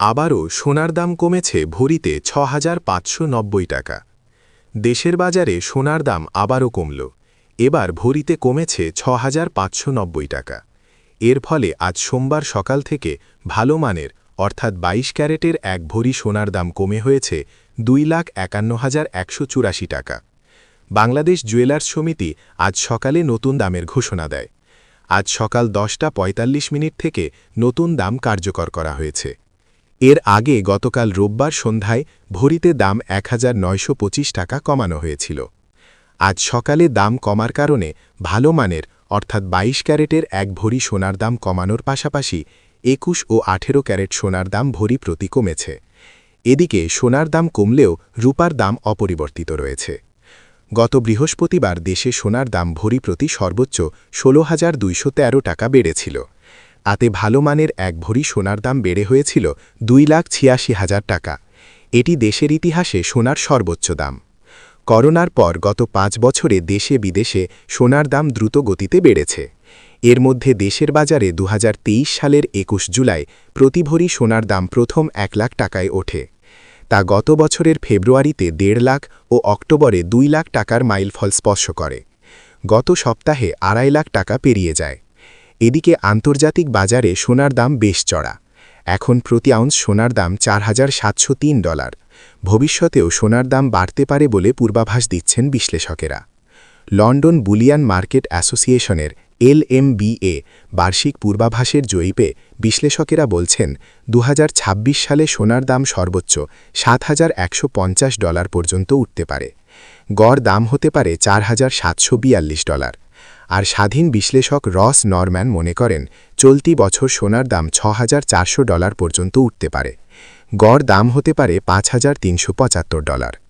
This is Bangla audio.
আবারও সোনার দাম কমেছে ভরিতে ৬,৫৯০ টাকা। দেশের বাজারে সোনার দাম আবারও কমল। এবার ভরিতে কমেছে ৬,৫৯০ টাকা। এর ফলে আজ সোমবার সকাল থেকে ভালো মানের অর্থাৎ ২২ ক্যারেটের এক ভরি সোনার দাম কমে হয়েছে ২,৫১,১৮৪ টাকা। বাংলাদেশ জুয়েলার্স সমিতি আজ সকালে নতুন দামের ঘোষণা দেয়। আজ সকাল ১০:৪৫ থেকে নতুন দাম কার্যকর করা হয়েছে। এর আগে গতকাল রোববার সন্ধ্যায় ভরিতে দাম ১,৯২৫ টাকা কমানো হয়েছিল। আজ সকালে দাম কমার কারণে ভালো মানের অর্থাৎ ২২ ক্যারেটের এক ভরি সোনার দাম কমানোর পাশাপাশি ২১ ও ১৮ ক্যারেট সোনার দাম ভরি প্রতি কমেছে। এদিকে সোনার দাম কমলেও রূপার দাম অপরিবর্তিত রয়েছে। গত বৃহস্পতিবার দেশে সোনার দাম ভরি প্রতি সর্বোচ্চ ১৬,২১৩ টাকা বেড়েছিল। তাতে ভালো মানের এক ভরি সোনার দাম বেড়ে হয়েছিল ২,৮৬,০০০ টাকা। এটি দেশের ইতিহাসে সোনার সর্বোচ্চ দাম। করোনার পর গত ৫ বছরে দেশে বিদেশে সোনার দাম দ্রুত গতিতে বেড়েছে। এর মধ্যে দেশের বাজারে ২০২৩ সালের ২১ জুলাই প্রতি ভরি সোনার দাম প্রথম ১ লাখ টাকায় ওঠে। তা গত বছরের ফেব্রুয়ারিতে ১.৫ লাখ ও অক্টোবরে ২ লাখ টাকার মাইলফল স্পর্শ করে। গত সপ্তাহে ২.৫ লাখ টাকা পেরিয়ে যায়। এদিকে আন্তর্জাতিক বাজারে সোনার দাম বেশ চড়া। এখন প্রতি আউন্স সোনার দাম $৪,৭০৩। ভবিষ্যতেও সোনার দাম বাড়তে পারে বলে পূর্বাভাস দিচ্ছেন বিশ্লেষকেরা। লন্ডন বুলিয়ান মার্কেট অ্যাসোসিয়েশনের LMBA বার্ষিক পূর্বাভাসের জরিপে বিশ্লেষকেরা বলছেন ২০২৬ সালে সোনার দাম সর্বোচ্চ $৭,১৫০ পর্যন্ত উঠতে পারে। গড় দাম হতে পারে $৪,৭৪২। আর স্বাধীন বিশ্লেষক রস নরম্যান মনে করেন চলতি বছর সোনার দাম $৬,৪০০ পর্যন্ত উঠতে পারে। গড় দাম হতে পারে $৫,৩৭৫।